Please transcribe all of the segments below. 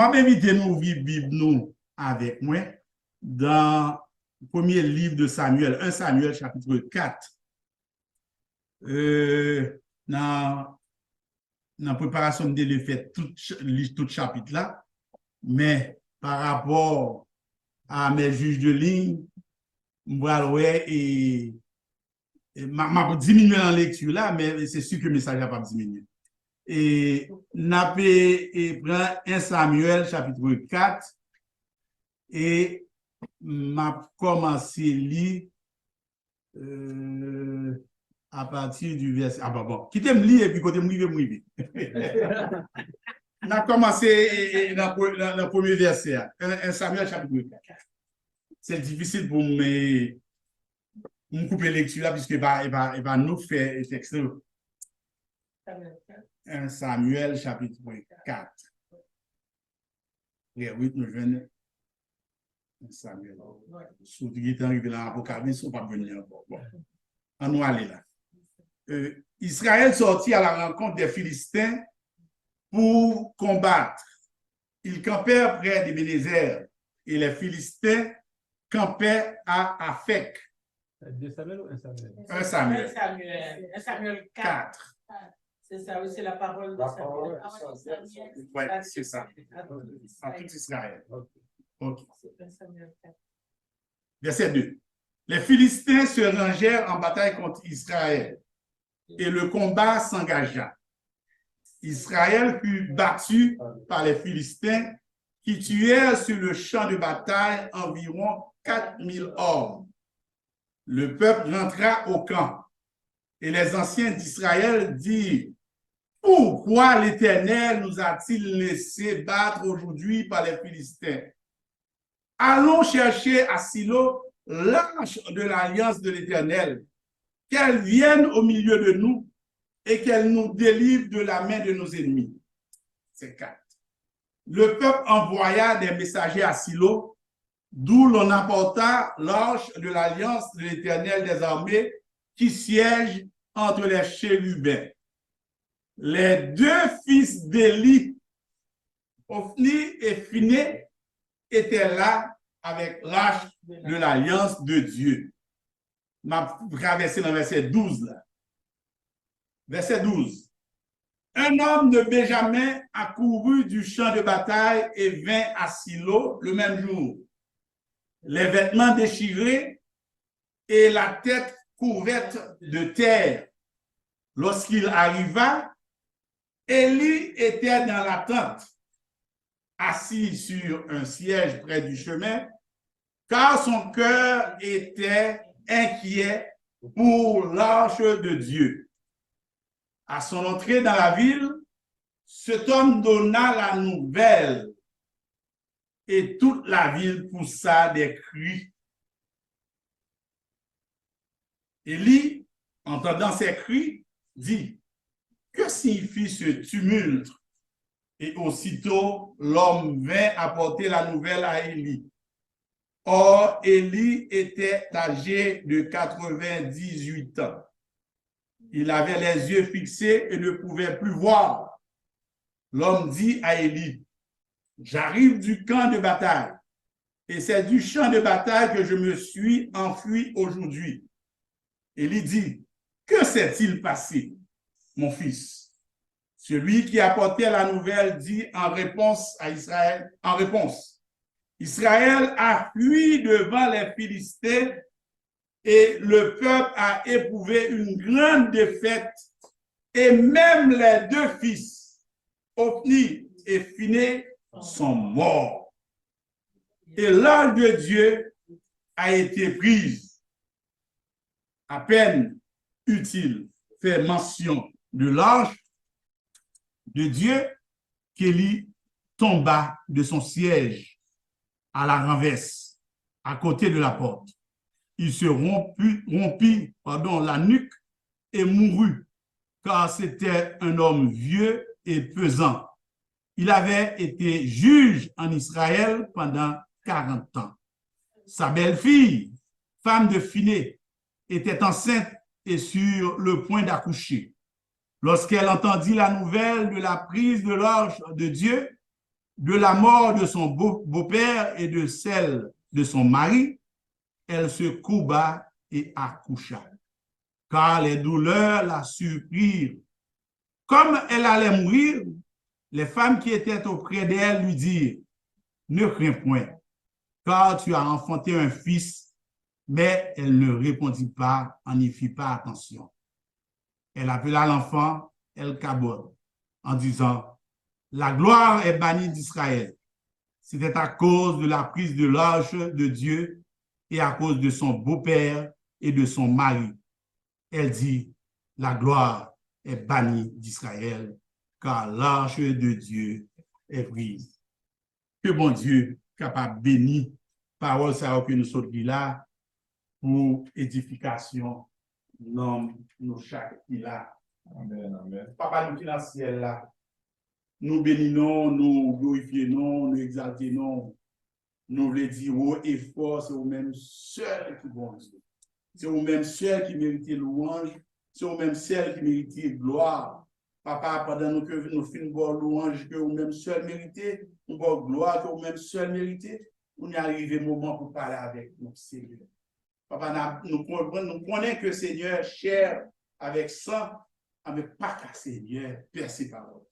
Je vais inviter nous à vivre Bible nous avec moi dans le premier livre de Samuel, 1 Samuel chapitre 4. Dans la préparation de le fait tout chapitre là, mais par rapport à mes juges de ligne, je vais diminuer en lecture là, mais c'est sûr que le message n'a pas diminué. Et n'a prend 1 Samuel chapitre 4 et m'a commencé lire à partir du verset. Ah bon, quittez me lire et puis côté me lire, on a commencé dans le premier verset, 1 Samuel chapitre 4. C'est difficile pour me couper lecture là, puisqu'il va nous faire texte. 1 Samuel chapitre 4. Oui, nous venons. 1 Samuel. Surtout qu'il est arrivé dans l'Apocalypse, on ne va pas venir. Bon, on va aller là. Israël sortit à la rencontre des Philistins pour combattre. Ils campèrent près d'Ebenezer et les Philistins campaient à Afek. 2 Samuel ou 1 Samuel? 1 Samuel. 1 Samuel 4. C'est ça, oui, c'est la parole de Samuel. Oui, c'est ça. En tout Israël. Okay. Verset 2. Les Philistins se rangèrent en bataille contre Israël et le combat s'engagea. Israël fut battu par les Philistins qui tuèrent sur le champ de bataille environ 4000 hommes. Le peuple rentra au camp et les anciens d'Israël dirent: pourquoi l'Éternel nous a-t-il laissé battre aujourd'hui par les Philistins? Allons chercher à Silo l'arche de l'alliance de l'Éternel, qu'elle vienne au milieu de nous et qu'elle nous délivre de la main de nos ennemis. C'est 4. Le peuple envoya des messagers à Silo, d'où l'on apporta l'arche de l'alliance de l'Éternel des armées qui siège entre les chérubins. Les deux fils d'Élie, Ophni et Phiné, étaient là avec l'arche de l'alliance de Dieu. M'a traversé dans verset 12 là. Verset 12. Un homme de Benjamin accourut du champ de bataille et vint à Silo le même jour, les vêtements déchirés et la tête couverte de terre. Lorsqu'il arriva, Élie était dans la tente, assis sur un siège près du chemin, car son cœur était inquiet pour l'arche de Dieu. À son entrée dans la ville, cet homme donna la nouvelle et toute la ville poussa des cris. Élie, entendant ces cris, dit: que signifie ce tumulte? Et aussitôt, l'homme vint apporter la nouvelle à Élie. Or, Élie était âgé de 98 ans. Il avait les yeux fixés et ne pouvait plus voir. L'homme dit à Élie: j'arrive du camp de bataille, et c'est du champ de bataille que je me suis enfui aujourd'hui. Élie dit: que s'est-il passé, mon fils? Celui qui apportait la nouvelle dit en réponse à Israël, Israël a fui devant les Philistins et le peuple a éprouvé une grande défaite et même les deux fils, Ophni et Phiné, sont morts. Et l'arche de Dieu a été prise. À peine utile faire mention de l'arche de Dieu qu'Élie tomba de son siège à la renverse, à côté de la porte. Il se rompit la nuque et mourut, car c'était un homme vieux et pesant. Il avait été juge en Israël pendant 40 ans. Sa belle-fille, femme de Phiné, était enceinte et sur le point d'accoucher. Lorsqu'elle entendit la nouvelle de la prise de l'arche de Dieu, De la mort de son beau-père et de celle de son mari, elle se courba et accoucha, car les douleurs la surprirent. Comme elle allait mourir, les femmes qui étaient auprès d'elle lui dirent, ne crains point, car tu as enfanté un fils. Mais elle ne répondit pas, on n'y fit pas attention. Elle appela l'enfant El-Kabod en disant, la gloire est bannie d'Israël. C'était à cause de la prise de l'arche de Dieu et à cause de son beau-père et de son mari. Elle dit, la gloire est bannie d'Israël, car l'arche de Dieu est prise. Que bon Dieu capable bénir parole ça que nous sommes là pour édification dans nos chaque là. Amen, amen. Papa nous qui dans le ciel là, nous bénissons, nous glorifions, nous exaltons, nous voulons dire haut et fort, c'est vous-même seul qui bon Dieu. C'est vous-même seul qui méritez louange, c'est vous-même seul qui méritez gloire. Papa, pendant que nous finissons louange, que vous-même seul méritez, nous bonne gloire, que vous-même seul méritez, on est arrivé le moment pour parler avec nous, Seigneur. Papa, nous connaissons que Seigneur, cher avec sang, avec pas qu'à Seigneur, Père ses paroles.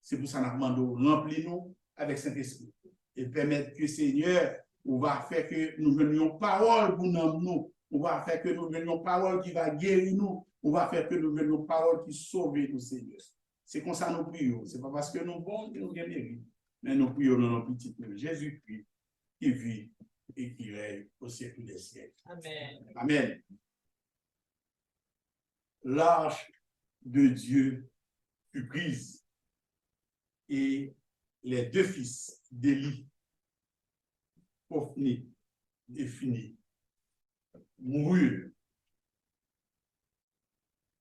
C'est pour ça que nous demandons, remplis-nous avec Saint-Esprit et permettre que Seigneur, on va faire que nous venions parole pour nous, on va faire que nous venions parole qui va guérir nous, on va faire que nous venions parole qui sauve nous, Seigneur. C'est comme ça nous prions. Ce n'est pas parce que nous bons que nous guérissons, mais nous prions dans nos petits noms. Jésus-Christ qui vit et qui règne au siècle des siècles. Amen. Amen. L'arche de Dieu fut prise et les deux fils d'Élie, Ophni et Fini, moururent.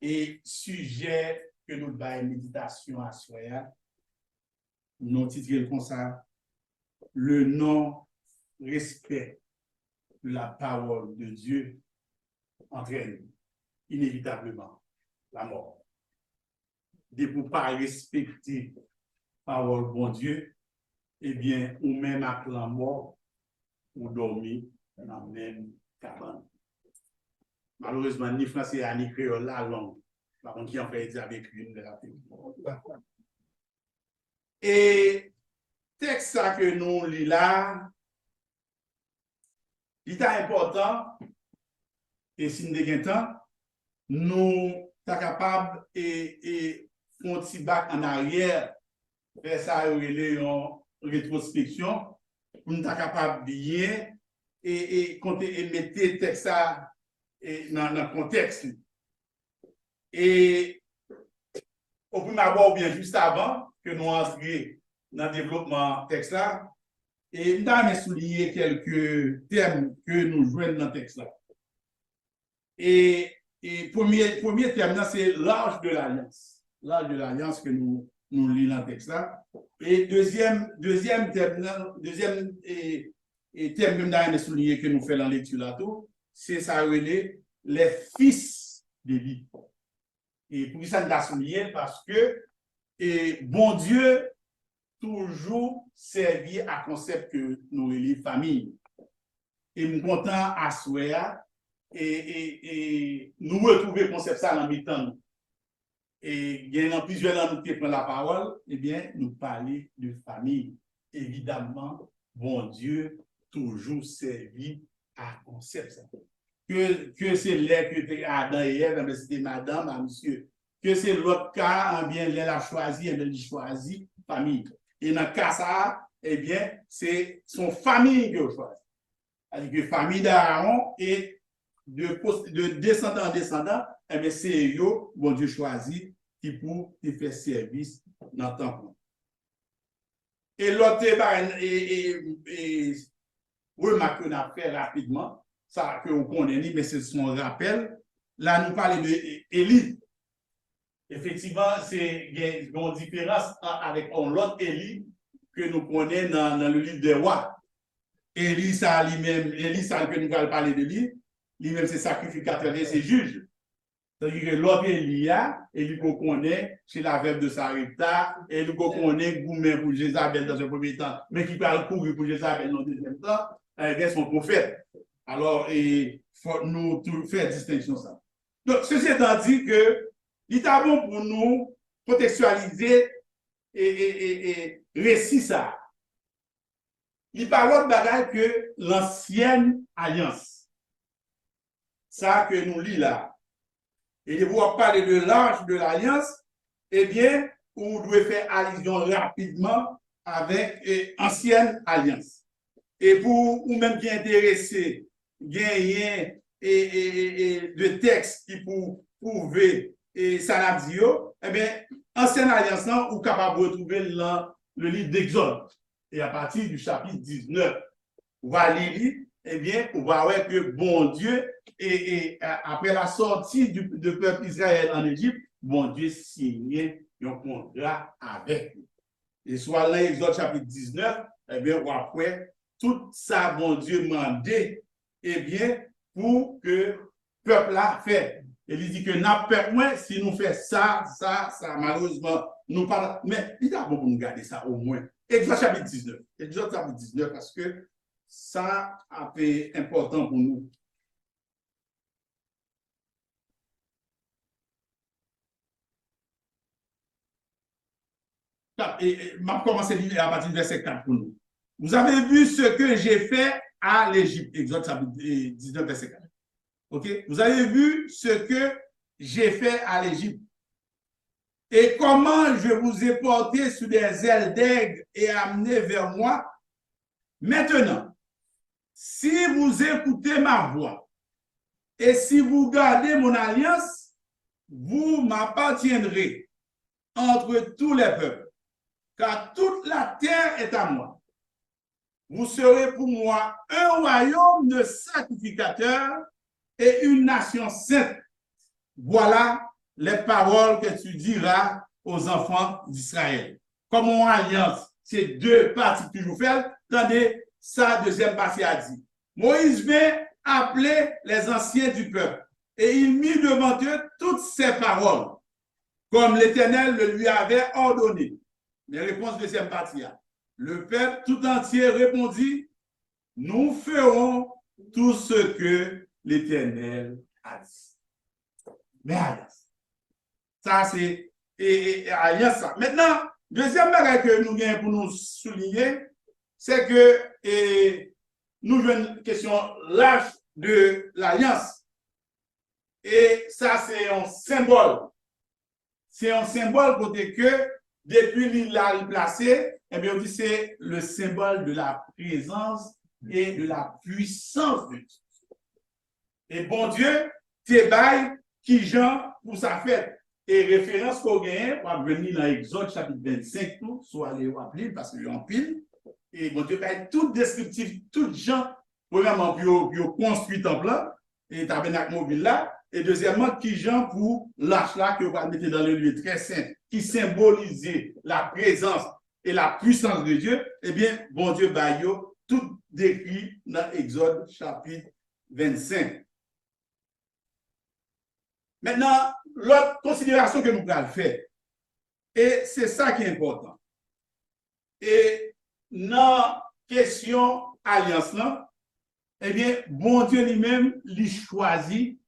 Et sujet que nous avons méditation à soi, nous titrons comme ça, le non-respect de la parole de Dieu entraîne inévitablement la mort. De ne pas respecter la parole de bon Dieu, eh bien, ou même avec la mort, ou dormir dans la même cabane. Malheureusement, ni français ni créole la langue. Par contre, qui en fait avec une de la et texte ça que nous lisons là, il est important, et si nous avons temps, nous sommes capables et font un petit bac en arrière, faire ça en rétrospection, pour nous être capables de bien et mettre le texte ça dans le contexte. Et au premier abord, bien juste avant que nous entrions dans le développement texte là, et nous avons souligné quelques termes que nous jouons dans le texte là. Et premier terme, c'est l'âge de l'alliance. L'âge de l'alliance que nous lisons dans le texte là. Et deuxième terme, terme que nous avons souligné que nous faisons dans la lecture là, c'est ça, les fils d'Élie. Et pour ça, nous avons souligné parce que bon Dieu toujours servi à concept que nous les familles. Et nous comptons à souhait et nous retrouvons concept ça dans le temps. Et il y a plusieurs dans nous qui prennent la parole, eh bien, nous parler de famille. Évidemment, bon Dieu toujours servi à concept ça. Que c'est l'air que Adam et Ève, mais c'était madame, à monsieur. Que c'est l'autre cas, eh bien, elle a choisi, elle a choisi famille. Et dans le cas ça, eh bien, c'est son famille qui a choisi. C'est-à-dire que famille d'Aaron et de descendant en descendant, eh bien, c'est eux, bon Dieu choisi, qui pour faire service dans le temple. Et l'autre, remarque qu'on a fait rapidement, ça que vous connaissez, mais c'est son rappel. Là, nous parlons d'Élie. Effectivement, c'est une différence avec l'autre Élie que nous connaissons dans le livre des rois. Élie, ça lui-même, Élie, ça que nous allons parler de lui, lui-même c'est sacrificateur et c'est juge. C'est-à-dire que l'autre Elia, et lui qu'on connaît chez la veuve de Sarepta, et lui qu'on connaît Goumen pour Jézabel dans un premier temps, mais qui parle courir pour Jézabel dans le deuxième temps, est son prophète. Alors, il faut nous faire distinction ça. Donc, ceci étant dit que, il est bon pour nous contextualiser et récit ça. Il parle de bagaille que l'ancienne alliance. Ça que nous lisons là. Et de vous parler de l'âge de l'alliance, eh bien, vous devez faire allusion rapidement avec ancienne alliance. Et pour ou même qui est intéressé, gagner de textes qui pour prouver et ça l'a dit, eh bien, ancienne alliance, vous êtes capable de retrouver dans le livre d'Exode. Et à partir du chapitre 19, vous allez lire, eh bien, vous va voir que bon Dieu, et après la sortie du peuple Israël en Égypte, bon Dieu signait un contrat avec lui. Et soit là, Exode chapitre 19, eh bien, après, tout ça, bon Dieu mandé, eh bien, pour que le peuple a fait. Et il dit que n'a pas moins si nous faisons ça, malheureusement, nous parlons. Mais il est bon pour nous garder ça au moins. Exode chapitre 19. Exode chapitre 19, parce que ça a été important pour nous. Et je vais commencer à partir du verset 4 pour nous. Vous avez vu ce que j'ai fait à l'Égypte. Exode chapitre 19, verset 4. OK? Vous avez vu ce que j'ai fait à l'Égypte. Et comment je vous ai porté sous des ailes d'aigle et amené vers moi. Maintenant, si vous écoutez ma voix et si vous gardez mon alliance, vous m'appartiendrez entre tous les peuples, car toute la terre est à moi. Vous serez pour moi un royaume de sacrificateurs et une nation sainte. Voilà les paroles que tu diras aux enfants d'Israël. Comme en alliance, ces deux parties que tu fais, attendez, sa deuxième partie a dit. Moïse vint appeler les anciens du peuple et il mit devant eux toutes ces paroles, comme l'Éternel le lui avait ordonné. Les réponses deuxième partie. Le peuple tout entier répondit, nous ferons tout ce que l'Éternel a dit. Mais alliance. Ça, c'est alliance. Ça. Maintenant, deuxième bagage que nous avons pour nous souligner, c'est que nous avons une question l'âge de l'alliance. Et ça, c'est un symbole. C'est un symbole côté que, depuis l'île placé, eh bien, on dit c'est le symbole de la présence et de la puissance de Dieu. Et bon Dieu, t'es bail qui Jean pour sa fête. Et référence qu'on gagne, on va venir dans Exode chapitre 25, tout, soit aller ou appeler parce qu'il y a un pile. Et bon Dieu, bail tout descriptif, tout gens, premièrement, pour construire le temple là, et tabernacle mobile là, et deuxièmement, qui Jean pour l'arche là que vous va mettre dans le lieu très saint, qui symbolisait la présence et la puissance de Dieu, eh bien, bon Dieu, bail tout décrit dans Exode chapitre 25. Maintenant, l'autre considération que nous allons faire, et c'est ça qui est important. Et dans la question alliance, eh bien, bon Dieu lui-même, lui choisit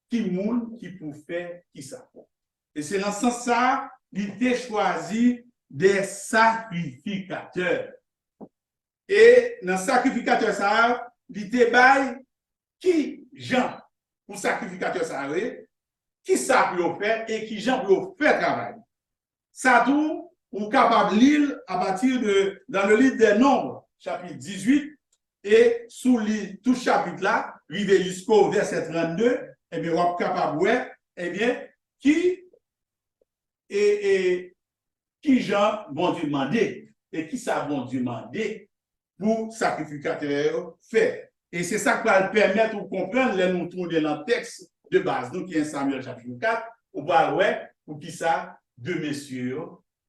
qui monde qui peut faire qui ça. Et c'est dans ce sens ça, il a choisi des sacrificateurs. Et dans sacrificateur ça, il a qui Jean pour sacrificateur ça, qui ça peut faire et qui Jean peut faire travail. Ça tout, on est capable de lire à partir de, dans le livre des Nombres, chapitre 18, et sous tout chapitre là, arrivé jusqu'au verset 32, eh bien, on est capable de voir, eh bien, qui Jean bon Dieu demandé et qui ça bon Dieu demandé pour sacrificateur faire. Et c'est ça qui va permettre de comprendre les nous tourner dans le texte de base, donc qui est Samuel chapitre 4, on va voir pour qui ça, deux messieurs,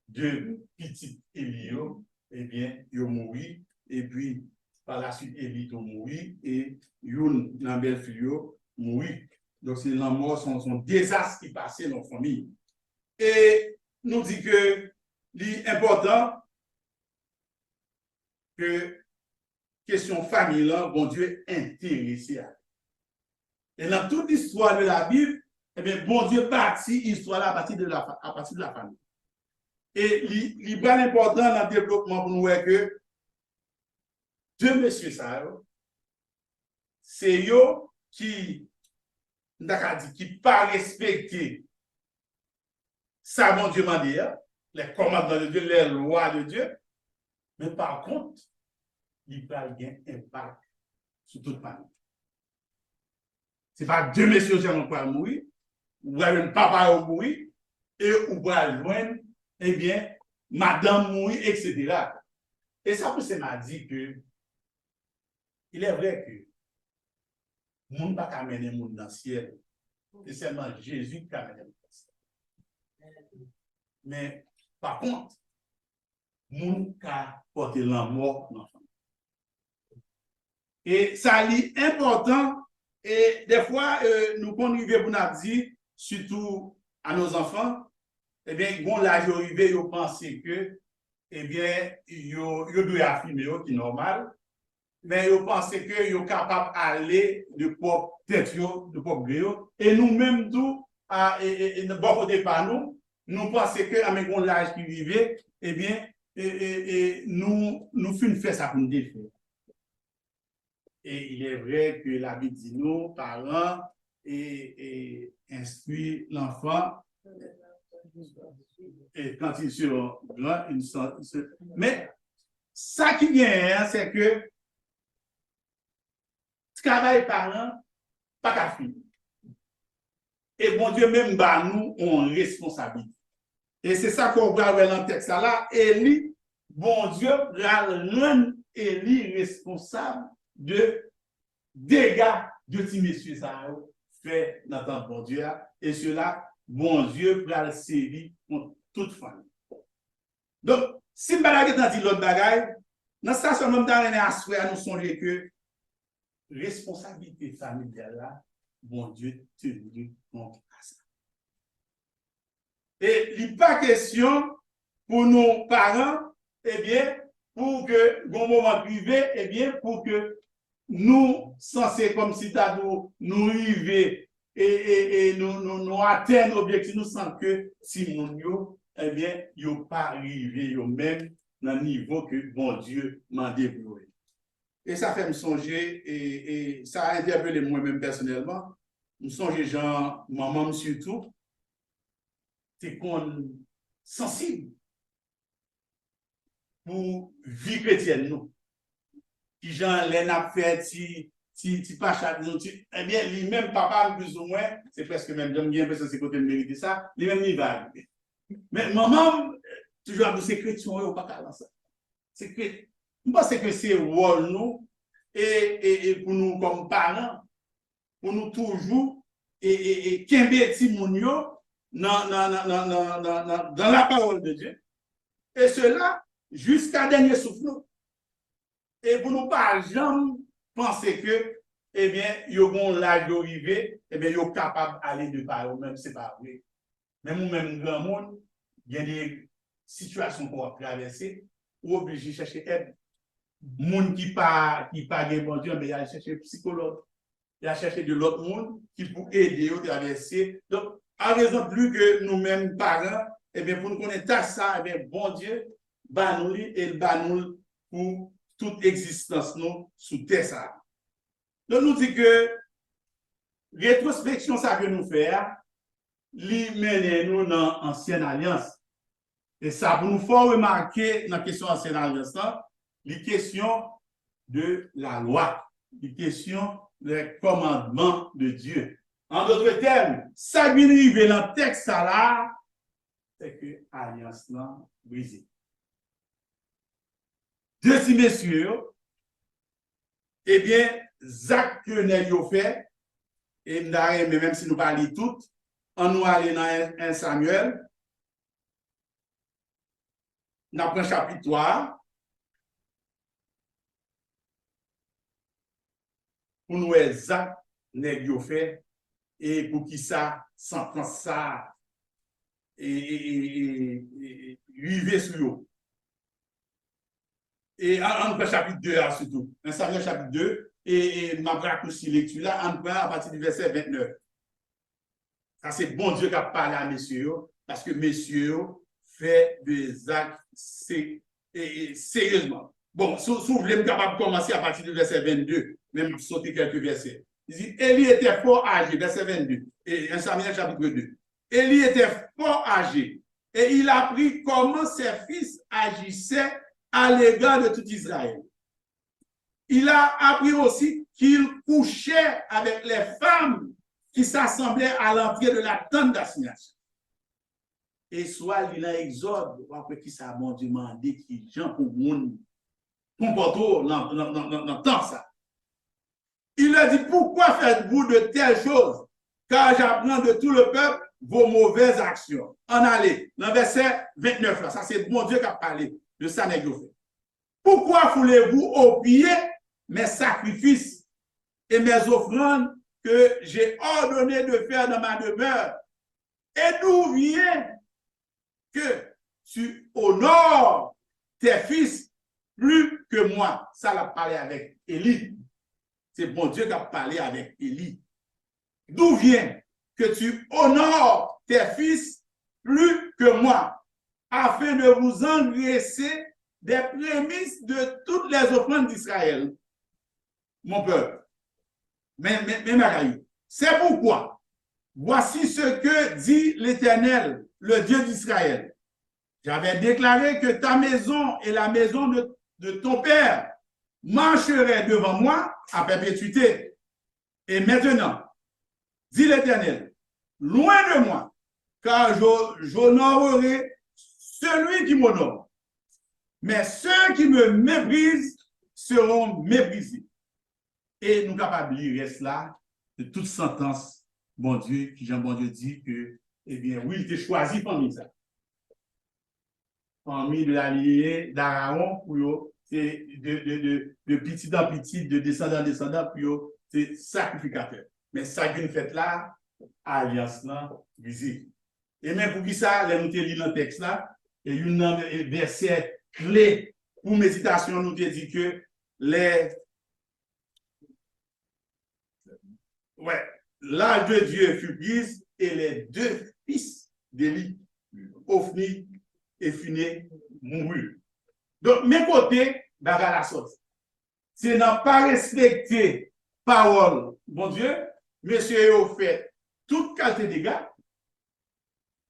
deux petits Élio, eh bien, ils ont mouru, et puis par la suite, Élie a mouru, et Youn, la belle fille, mouru. Donc, c'est la mort, son désastre qui passait dans la famille. Et nous dit que l'important que question famille, là, bon Dieu intéressé à. Et dans toute l'histoire de la Bible, eh bien, bon Dieu bâtit l'histoire là à partir de la famille. Et l'important dans le développement pour nous est que deux messieurs ça, c'est eux qui pas respecter ça, bon Dieu m'a dit, les commandements de Dieu, les lois de Dieu, mais par contre, il va avoir un impact sur toute famille. Ce n'est pas deux messieurs qui vont mourir, ou un papa qui mourir, et ou va joindre, eh bien, madame mourir, etc. Et ça, c'est m'a dit que il est vrai que le monde ne peut pas amener le monde dans le ciel. C'est seulement Jésus qui amène le monde dans le ciel. Mais par contre, le monde peut porter la mort dans l'enfant. Et ça est important. Et des fois, nous conduisons pour nous dire, surtout à nos enfants, eh bien, bon, l'âge arrivé, ils pensent que, eh bien, ils doivent affirmer qui est normal. Mais ils pensent qu'ils sont capables d'aller de propre tête, de propre gré. Et nous-mêmes, tout, et bon côté par nous, nous pensons qu'avec l'âge qui vivait, eh bien, nous faisons ça pour nous défaire. Et il est vrai que la Bible dit nous, parents, et instruit l'enfant. Et quand il sera grand, mais ça qui vient, c'est que travail parent, pas qu'à finir. Et bon Dieu, même bah, nous, on responsabilité. Et c'est ça qu'on voit dans le texte là. Élie, bon Dieu, rend Élie responsable de dégâts de ces messieurs ça fait dans le temps bon Dieu. Et cela, bon Dieu, pour le servir contre toute famille. Donc, si je dit l'autre bagaille, dans ça, ce moment à nous songer que responsabilité familiale là, bon Dieu tenu compte à ça. Et il n'est pas question pour nos parents, eh bien, pour que, bon moment privé, eh bien, pour que nous, censés comme si nous arriver et nous atteindre l'objectif, nous sentons que si nous, eh bien, ils n'ont pas arrivé eux-mêmes dans le niveau que bon Dieu m'a développé. Et ça fait me songer, et ça a interpellé moi-même personnellement, me songer genre, maman surtout, c'est qu'on sensible pour vie chrétienne, nous. Qui genre, les n'a fait, si pas chaque eh bien, lui-même, papa, plus ou moins, c'est presque même, j'aime bien parce que c'est côté de mériter ça, lui-même, il va arriver. Mais maman, toujours, nous, c'est chrétien, on pas qu'à ça. C'est que, je pense que c'est rôle, nous, et pour nous, comme parents, pour nous toujours, et qu'un petit mounio, dans la parole de Dieu. Et cela, jusqu'à dernier souffle. Et pour nous pas jamais penser que, eh bien, ils ont l'âge d'arriver, eh bien, ils sont capables d'aller de par eux-mêmes, c'est pas vrai. Même nous-mêmes, grand monde, il y a des situations qu'on va traverser, ou obligé de chercher aide. Monde qui pas bon Dieu, mais il a cherché un psychologue. Il a cherché de l'autre monde qui peut aider à traverser. Donc, à raison plus que nous-mêmes, parents, eh bien, pour nous connaître ça, eh bien, bon Dieu, bah nous et bah nous pour toute existence nous sous terre ça. Donc nous dit que rétrospection ça que nous faire, li mène nous dans ancienne alliance. Et ça pour nous faut remarquer dans la question ancienne alliance là, les questions de la loi, les questions des commandements de Dieu. En d'autres termes, ça qui arrive dans le texte là, c'est que l'alliance là brisée. Deux messieurs, eh bien, Zach que nous fait, et même si nous parlons toutes, on nous allons dans 1 Samuel, nous avons un chapitre 3, pour nous, Zach nous fait, et pour qui ça, sentence ça, et vivre sur eux. Et en chapitre 2, là, surtout, un Samuel chapitre 2, et ma raccourci lecture là, en à partir du verset 29. Ça, c'est bon Dieu qui a parlé à messieurs, parce que messieurs fait des actes sérieusement. Bon, si vous voulez, capable de commencer à partir du verset 22, même sauter quelques versets. Il dit, Élie était fort âgé, verset 22, et 1 Samuel chapitre 2. Élie était fort âgé, et il a appris comment ses fils agissaient à l'égard de tout Israël. Il a appris aussi qu'il couchait avec les femmes qui s'assemblaient à l'entrée de la tente d'assignation. Et soit il a exode, après qui ça m'a demandé qui gens pour monde comporter dans le temps ça. Il a dit, pourquoi faites-vous de telles choses? Car j'apprends de tout le peuple vos mauvaises actions. En allez, dans le verset 29, là, ça c'est mon Dieu qui a parlé de ça. Pourquoi foulez-vous au pied mes sacrifices et mes offrandes que j'ai ordonné de faire dans ma demeure? Et d'où vient que tu honores tes fils plus que moi? Ça l'a parlé avec Élie. C'est bon Dieu qui a parlé avec Élie. D'où vient que tu honores tes fils plus que moi, afin de vous engraisser des prémices de toutes les offrandes d'Israël, mon peuple. Mais c'est pourquoi, voici ce que dit l'Éternel, le Dieu d'Israël. J'avais déclaré que ta maison et la maison de ton père marcheraient devant moi à perpétuité. Et maintenant, dit l'Éternel, loin de moi, car j'honorerai celui qui m'honore. Mais ceux qui me méprisent seront méprisés. Et nous sommes capables de lire cela de toute sentence, bon Dieu, qui Jean bon Dieu dit que, eh bien, oui, il t'a choisi parmi ça. Parmi de la lignée d'Aaron, pour c'est de petit en petit, de descendant en descendant, pour c'est sacrificateur. Mais ça qui fait là, alliance là, visible. Et même pour qui ça, nous te lit dans le texte là, et il y a un verset clé pour méditation, nous te dit que l'âge de Dieu fut brise et les deux fils d'Élie, Ophni et Phiné, moururent. Donc, mes côtés, bagarre la sauce. C'est n'a pas respecté parole, bon Dieu, monsieur a fait toute qualité de dégâts.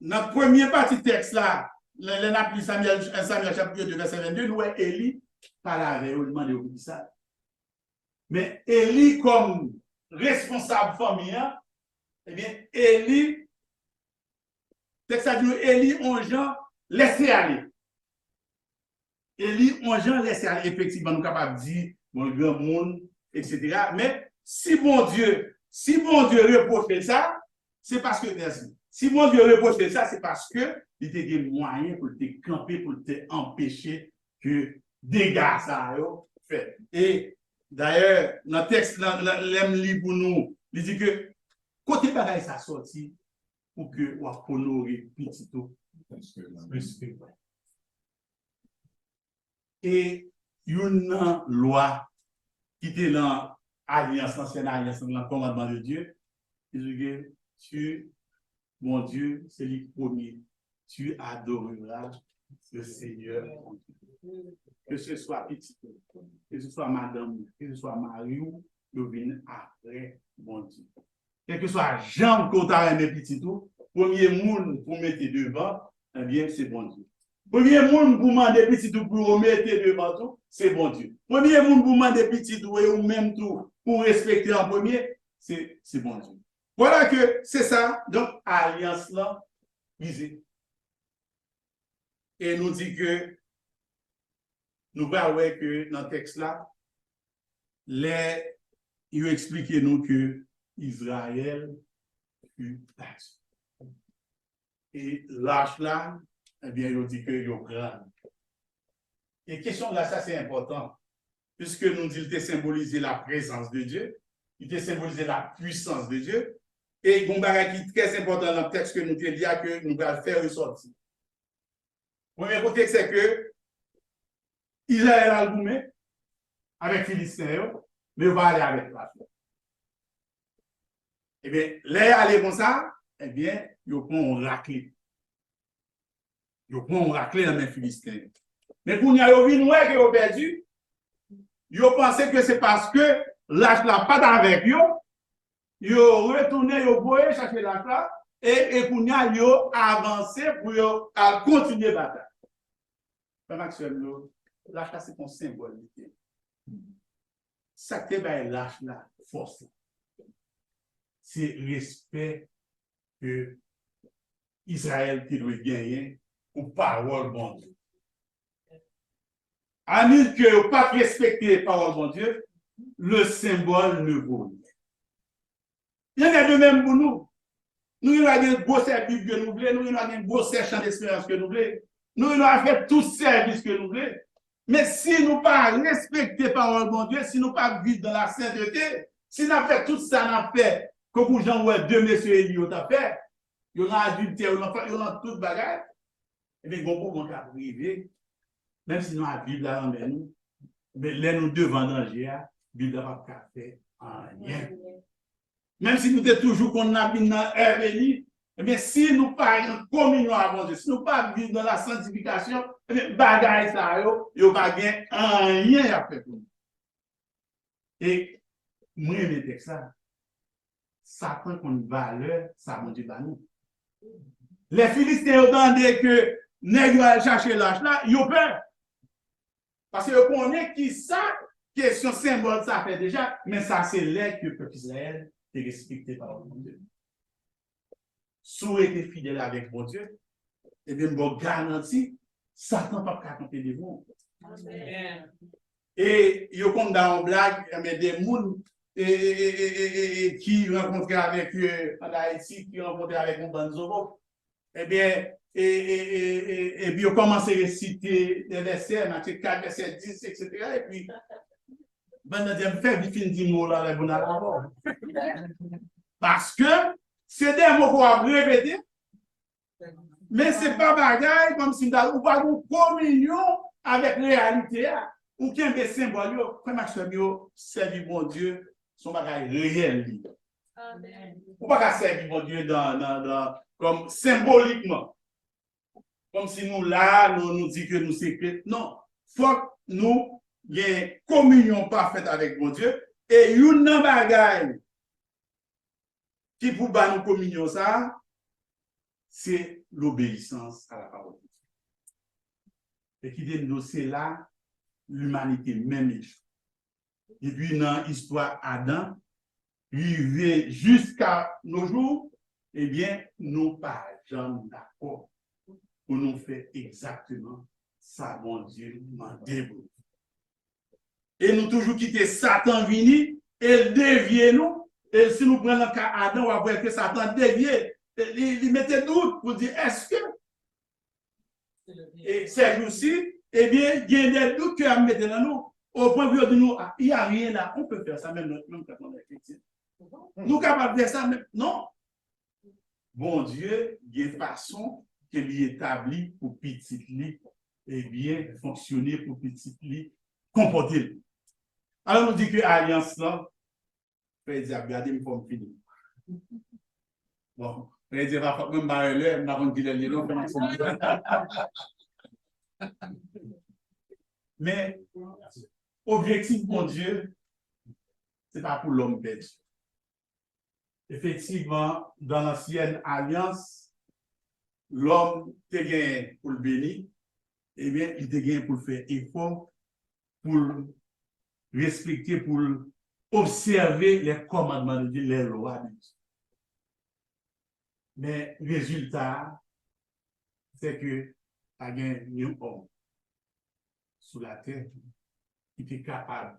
Dans la première partie du texte là, Samuel chapitre 2, verset 22, nous Élie parle avec eux, demande de ça. Mais Élie, comme responsable famille, eh bien, Élie, texte a dit, Élie, on Jean, laissez aller. Élie, on Jean, laissez aller. Effectivement, nous sommes capables de dire, bon, le grand monde, etc. Mais si bon Dieu reproche ça, c'est parce que, merci. Si mon Dieu reproche ça, c'est parce que il y a des moyens pour te camper, pour te empêcher que dégâts ça fait. Et d'ailleurs, dans le texte, l'aime livre pour nous, il dit que côté bagaille ça sorti pour que on honorer petit tout. Et une loi qui était dans l'alliance, l'ancienne alliance, dans le commandement de Dieu, il dit que tu mon Dieu, c'est le premier. Tu adoreras le Seigneur. Que ce soit petit, que ce soit madame, que ce soit Marie, je viens après mon Dieu. Quel que soit Jean qu'on t'a aimé petit tout, premier monde pour mettre devant, eh bien, c'est bon Dieu. Premier monde pour demander petit tout pour mettre devant tout, c'est bon Dieu. Premier monde pour demander petit tout ou même tout pour respecter en premier, c'est bon Dieu. Voilà que c'est ça, donc alliance là, visée. Et nous dit que, nous voyons que dans le texte là, il explique nous que Israël fut lâche. Et lâche là, eh bien, il dit que il est grand. Et question là, ça c'est important, puisque nous dit qu'il a symbolisé la présence de Dieu, il a symbolisé la puissance de Dieu. Et il y a un bagage qui est très important dans le texte que nous te dit que nous allons faire ressortir. Premier côté, c'est que Israël a le gourmet avec Philistin, mais il va aller avec la foi. Eh bien, les aller comme ça, eh bien, ils prennent un raclé. Ils prennent un raclé dans les Philistins. Mais pour nous, ils ont perdu. Ils pensaient que c'est parce que l'âge n'a pas avec eux. Ils ont retourné, ils ont chercher l'âge là. Et pour nous, ils ont avancé pour continuer la bataille. Mais Maxwell, l'âge là, c'est un symbole. Ça te fait l'âge là, force. C'est respect que Israël qui doit gagner pour parole bon Dieu. À nous que pas respecter parole bon Dieu, le symbole ne vaut rien. Il y en a de même pour nous. Nous avons un beau service que nous voulons, nous avons un beau champ d'expérience que nous voulons, nous avons fait tout service que nous voulons. Mais si nous ne pas respecter parole bon Dieu, si nous ne pas vivre dans la sainteté, si nous avons fait tout ça, nous avons fait, comme j'en vois deux messieurs Élie ont fait, il y aura adultère, il y aura tout bagage, et bien, bon, on va priver, même si nous avons la Bible là en nous, mais là, nous devons danger, la Bible n'a pas fait rien. Même si nous sommes toujours qu'on a mis dans l'air, mais si nous ne pas en communion avec Dieu, si nous ne pas vivre dans la sanctification, bagage ça, il n'y a pas rien à faire pour nous. Et moi, je me dis ça. Satan qu'on valeur, ça m'a dit pas nous. Les Philistins ont demandé que nègre va chercher l'âge là, ils ont peur. Parce que connaît qui ça, question symbole, ça fait déjà, mais ça c'est l'air que le peuple Israël est respecté par mon Dieu. Si vous êtes fidèle avec mon Dieu, et bien, je garantis, Satan ne peut pas compter de vous. Et il y a comme dans une blague, mais des gens qui rencontraient avec en Haïti, qui rencontraient avec un Banzobo, eh bien, et puis ils ont commencé à réciter des versets, Matthieu 4, verset 10, etc. Et puis, ben, on a fait vite une mot là, les bons. Parce que c'est des mots qu'on va répéter, mais ce n'est pas bagaille comme si nous pas une communion avec la réalité. Ou qui est des symboles, comme Maxwell, servir mon Dieu, son bagaille réel. Ou pas servir mon Dieu comme symboliquement. Comme si nous là, nous disons que nous sommes. Non, il faut que nous ayons une communion parfaite avec mon Dieu. Et une bagaille qui pour nous communion ça, c'est l'obéissance à la parole de Dieu. Et qui dit nous, c'est là l'humanité même. Et puis dans l'histoire Adam, arrivé jusqu'à nos jours, eh bien, nous pas jamais d'accord pour nous faire exactement ça, mon Dieu, m'en débrouille. Et nous toujours quitter Satan vini et dévier nous. Et si nous prenons le cas Adam, on va voir que Satan dévié. Il mettait doute pour dire est-ce que. Et c'est aussi, eh bien, il y a des doutes que nous mettons dans nous. Au point de vue nous, il n'y a rien là, on peut faire ça même quand on est chrétien. Nous sommes capables de faire ça même. Non. Bon Dieu, il y a une façon qu'il établit pour petit lit, et bien fonctionner pour petit lit, comporter. Alors, nous dit que l'alliance là, frère dit, regardez, il faut me finir. Bon, frère dit, va même barrer nous avons dit les noms, mais, objectif, mon Dieu, ce n'est pas pour l'homme perdu. Effectivement, dans l'ancienne alliance, l'homme te gagné pour le bénir, eh bien, il te gagné pour faire effort, pour respecter, pour observer les commandements de Dieu, les lois de Dieu. Mais le résultat, c'est que il y a un homme sous la terre qui est capable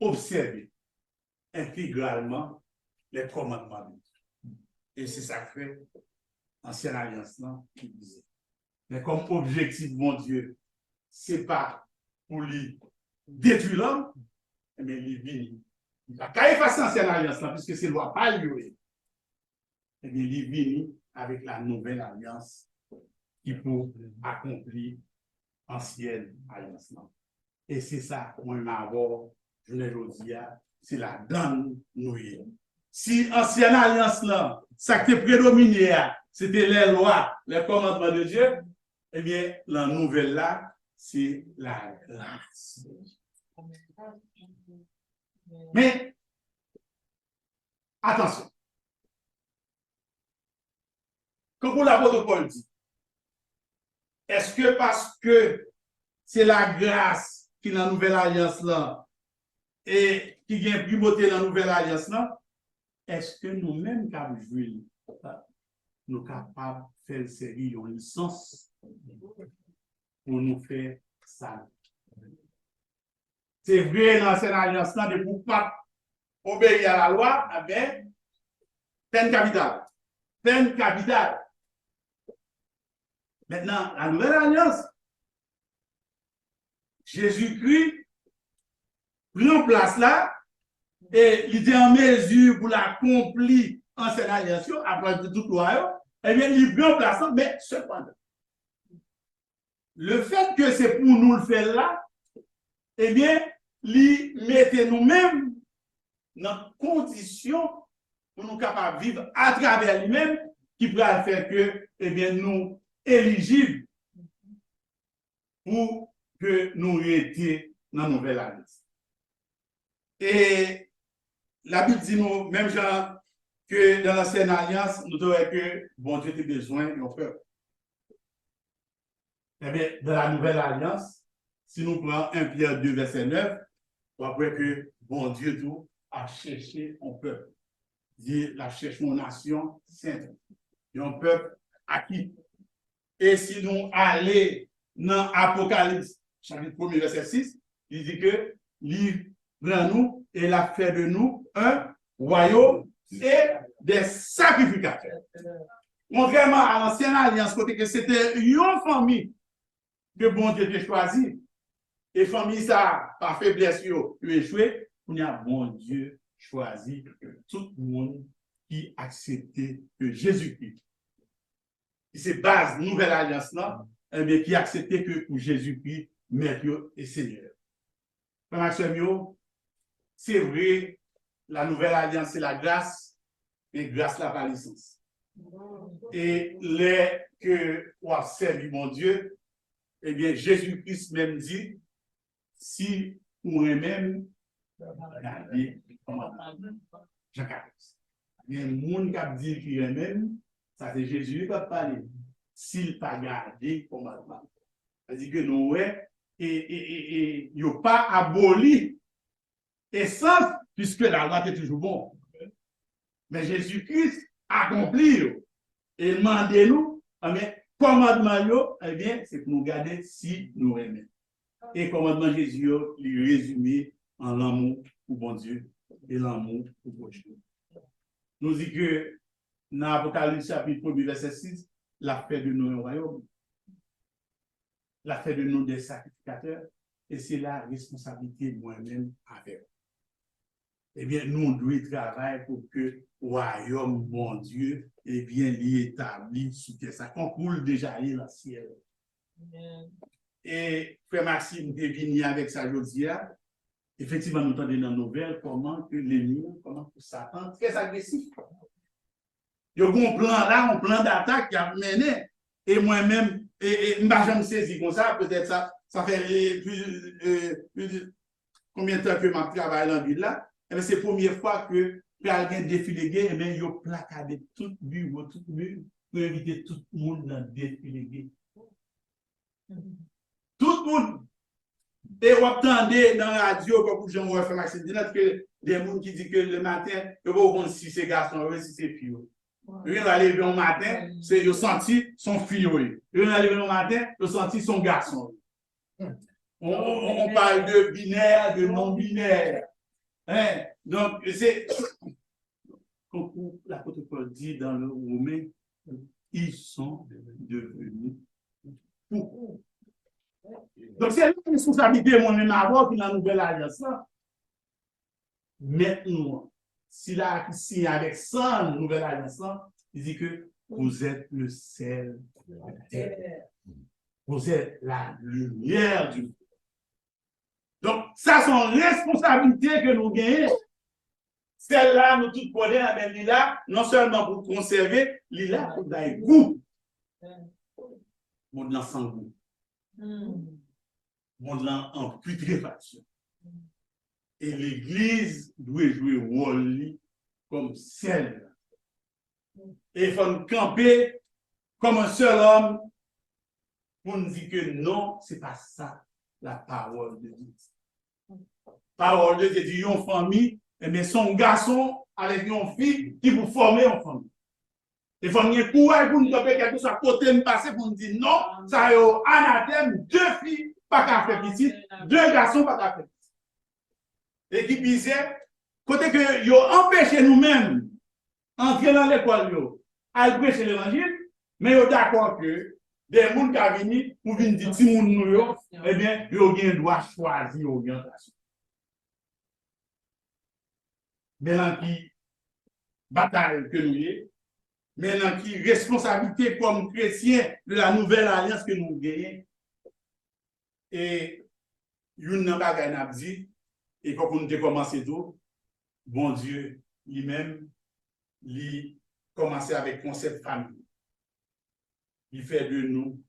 d'observer intégralement les commandements de Dieu. Et c'est ça que fait l'ancienne alliance qui disait. Mais comme objectif, mon Dieu, ce n'est pas pour lui détruire l'homme, mais il vit. Il va pas effacer l'ancienne alliance puisque c'est loi pas lui. eh bien, il vient avec la nouvelle alliance qui peut accomplir l'ancienne alliance. Et c'est ça, moi, m'avons, je le dis, c'est la donne nous. Si l'ancienne alliance, là, ça qui prédominé, c'était les lois, les commandements de Dieu, eh bien, la nouvelle là, c'est la grâce. Mais, attention. Comme l'apôtre Paul dit, est-ce que parce que c'est la grâce qui est dans la nouvelle alliance là et qui vient primauté dans la nouvelle alliance là, est-ce que nous-mêmes, comme joués, nous sommes capables de faire une série de licence pour nous faire ça? C'est vrai dans cette alliance là, de pour pas obéir à la loi, avec peine capitale. Peine capitale. Maintenant, la nouvelle alliance, Jésus-Christ prend place là et il est en mesure pour l'accomplir en cette alliance, après toute loi, eh bien, il prend place là, mais cependant, le fait que c'est pour nous le faire là, eh bien, il mettait nous-mêmes dans condition pour nous capables de vivre à travers lui-même qui pourrait faire que, eh bien, nous éligibles pour que nous étions dans la nouvelle alliance. Et la Bible dit nous, même genre, que dans l'ancienne alliance, nous devons que bon Dieu a besoin de nos peuple. Eh bien, dans la nouvelle alliance, si nous prenons 1 Pierre 2, verset 9, on voit que bon Dieu tout a cherché un peuple. Il a cherché une nation sainte. Un peuple acquis. Et si nous allons dans Apocalypse, chapitre 1, verset 6, il dit que il prend nous et l'a fait de nous un royaume et des sacrificateurs. Contrairement à l'ancienne alliance, côté que c'était une famille que bon Dieu a choisi, et famille ça, par faiblesse, il échoué, on a bon Dieu choisi tout le monde qui acceptait que Jésus-Christ. C'est base nouvelle alliance là, eh bien, qui acceptait que pour Jésus-Christ, Maître et Seigneur. C'est vrai, la nouvelle alliance, c'est la grâce, mais grâce la pas licence. Et les que on a servi mon Dieu, eh bien, Jésus-Christ même dit, si on est même, regardez comment Jean 14. Il y a un monde qui a dit qu'il est même, ça c'est Jésus qui a parlé. S'il n'a pas gardé commandement. C'est-à-dire que nous, il n'y a pas aboli essence, puisque la loi est toujours bon. Mais Jésus-Christ accomplit et demandez-nous, mais commandement, eh bien, c'est pour nous garder si nous aimons. Et commandement Jésus, il est résumé en l'amour pour bon Dieu et l'amour pour prochain. Nous dit que dans l'Apocalypse chapitre 1, verset 6, la fait de nous un royaume, la fait de nous des sacrificateurs, et c'est la responsabilité moi-même avec. Eh bien, nous, on doit travailler pour que le royaume, bon Dieu, eh bien, l'établi sous terre. Ça concoule déjà dans le ciel. Et Frère Maxime est venu avec sa jodia. Effectivement, nous entendons dans la nouvelle comment que l'ennemi, comment que Satan, très agressif. Il y a un plan là, un plan d'attaque qui a mené. Et moi-même, je me saisi comme ça, peut-être ça fait plus combien de temps que je travaille dans la ville là. Et c'est la première fois que quelqu'un défilé, et bien, il y a placardé tout bureau, pour éviter tout le monde dans le défilé. Tout le monde. Et vous entendez dans la radio, comme Jean-Marie fait Maxime, que des gens qui disent que le matin, ils vont voir si c'est garçon, si c'est fille. Ils vont aller le matin, ils ont senti son fille. Ils vont aller le matin, ils ont senti son garçon. On parle de binaire, de non-binaire. Hein? Donc, c'est comme l'apôtre Paul dit dans le Romain, ils sont devenus fous. Donc, c'est une responsabilité, moi-même, à avoir dans la nouvelle alliance. Maintenant, si là, si avec ça, la nouvelle alliance, Il dit que vous êtes le sel de la terre. Vous êtes la lumière du monde. Donc, ça, c'est une responsabilité que nous gagnons. Celle-là, nous tous connaissons, mais l'île-là, non seulement pour conserver, l'île-là pour donner goût. Monde sans goût. Monde en putréfaction. Et l'Église doit jouer rôle comme celle. Et il faut nous camper comme un seul homme pour nous dire que non, ce n'est pas ça la parole de Dieu. Parole de Dieu dit une famille, mais son garçon avec une fille qui vous former en famille. Il faut nous courage pour nous camper quelque chose à côté de passer pour nous dire non, ça est au anathème, 2 filles, pas qu'à faire petit, 2 garçons, pas qu'à faire petit. Et qui disait, côté que yo empêché nous-mêmes entrer dans l'école, à prêcher l'évangile, mais yo d'accord que des gens qui viennent pour venir dire si nous, eh bien, yo gen droit choisir orientation. Maintenant qui bataille que nous y maintenant qui responsabilité comme chrétiens de la nouvelle alliance que nous gagnons. Et une bagaille n'a dit, et quand on a commencé tout, bon Dieu lui-même, il commençait avec le concept famille. Il fait de nous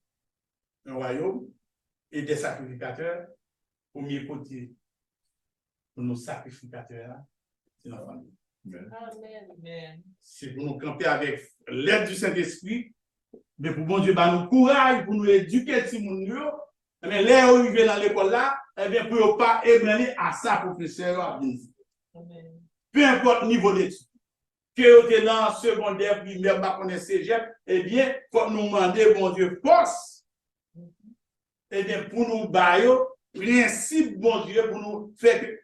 un royaume et des sacrificateurs. Premier côté, pour nos sacrificateurs, c'est la famille. Amen. C'est pour nous camper avec l'aide du Saint-Esprit, mais pour bon Dieu, nous courage pour nous éduquer si nous mais là où il vient dans l'école là, eh bien, pour ne pas ébranler à sa professeur. Peu importe le niveau d'études. Que vous êtes dans secondaire, primaire, pas connaître cégep, eh bien, il faut nous demander, bon Dieu, force. Eh bien, pour nous bailler, principe, bon Dieu, pour nous faire que.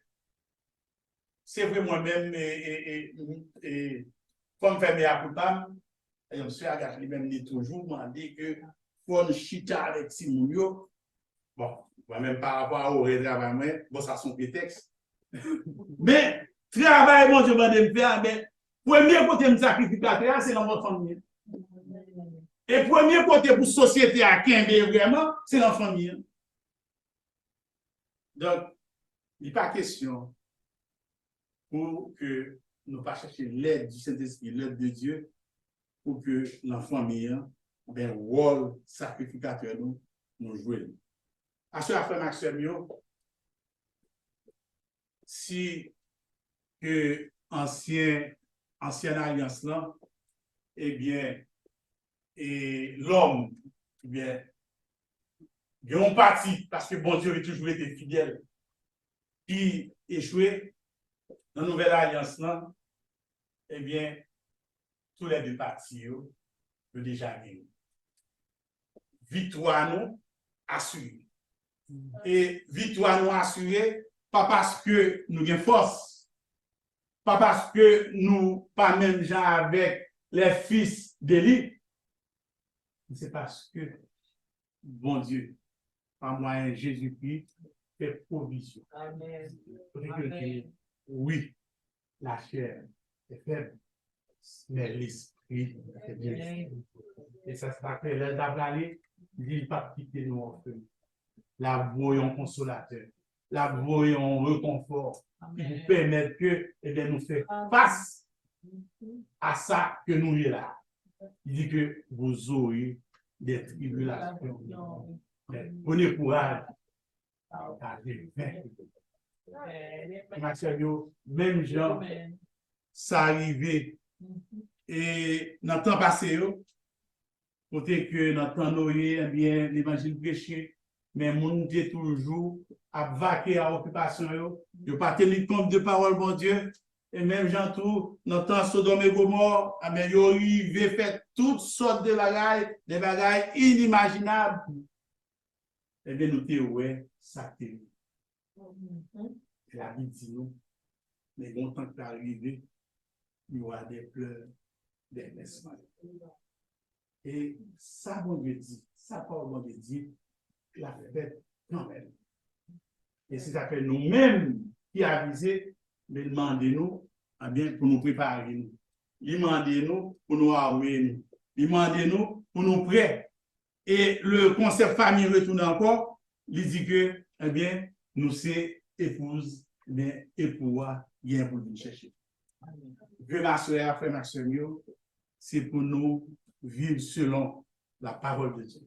C'est vrai moi-même, et comme faire mes accoupades, et je me suis engagé lui-même toujours, m'a dit que faut nous chita avec Simounio. Bon, moi-même par rapport au retravail, bon, ça son prétexte. Mais, travail, bon, je vais me faire, mais, premier côté de sacrificateur, c'est dans votre famille. Et premier côté pour la société à Quimbe, vraiment, c'est dans la famille. Donc, il n'est pas question pour que nous ne pas chercher l'aide du Saint-Esprit, l'aide de Dieu, pour que l'enfant meilleur, ben, rôle sacrificateur, nous jouons. À ce affaire Maxime, si que ancienne alliance là, eh bien, et l'homme, eh bien, ils ont parti parce que bon Dieu a toujours été fidèle, qui échoué dans la nouvelle alliance là, eh bien, tous les deux partis ont déjà gagné. Victoire nous assurée. Et victoire nous assurée, pas parce que nous avons force, pas parce que nous pas même gens avec les fils d'Élie, c'est parce que, bon Dieu, en moyen Jésus-Christ, fait provision. Amen. Amen. Oui, la chair est faible, mais l'esprit est bien. Et ça sera que l'aide d'aller, il ne pas quitter nous en feu. La voyons consolateur, la voyons réconfort, qui vous permet que, eh bien, nous faire face à ça que nous y là. Il dit que vous aurez des tribulations. Mais prenez courage. Même gens, ça arrivé. Et dans le temps passé, côté que dans le temps noyé, eh bien, l'évangile prêché, mais mon Dieu toujours à vaquer à l'occupation. Je ne pas tenir compte de parole, bon Dieu. Et même gens tout, dans le temps Sodome et Gomorrhe, mais ils ont fait toutes sortes de bagailles, des bagailles inimaginables. Eh bien, nous disons, ouais, ça t'est. La vie dit nous, mais bon temps que arrivé, il y aura des pleurs, des blessements. Et ça, bon Dieu dit, ça, bon Dieu dit, la fête quand même. Et c'est ça que nous-mêmes qui avisons, mais demandez-nous, eh bien, pour nous préparer. il demande nous pour nous armer, il demande nous pour nous prêts. Et le concept famille retourne encore, il dit que, eh bien, nous sommes épouses, mais époux, bien pour nous chercher. Vieux ma soeur, frère ma soeur, c'est pour nous vivre selon la parole de Dieu.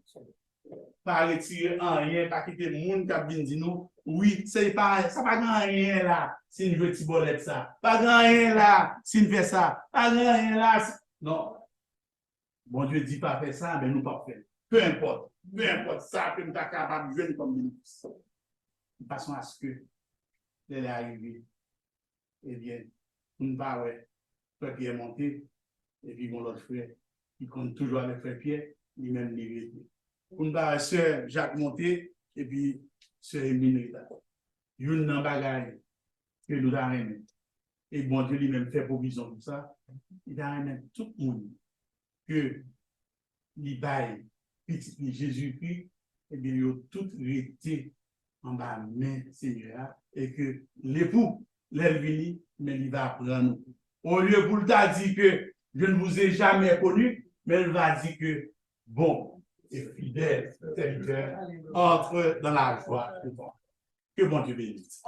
Pas retirer en rien, pas quitter le monde qui a bien dit nous, oui, ça pas grand rien là, si nous veut tibolette ça. Pas grand rien là, si nous fait ça. Pas grand rien là. Non. Bon Dieu dit pas faire ça, mais nous pas faire. Peu importe ça que nous sommes capables de jouer comme bénéfice. De façon à ce que, elle est arrivée, eh bien, nous ne pas, ouais, frère Pierre monté, et puis mon autre frère, il compte toujours avec frère Pierre, lui-même l'irrité. Nous ne pas, sœur Jacques monté, et puis sœur Émile là. Une nan bagaille que nous avons. Et bon Dieu lui-même fait provision pour ça. Il a aimé tout le monde que il baille petit Jésus-Christ, et bien, ils ont tout été en bas main Seigneur, et que l'époux, l'Elvini, mais il va prendre. Au lieu pour le dire que je ne vous ai jamais connu, mais il va dire que bon et fidèle serviteur entre dans la joie. Que bon Dieu bénisse.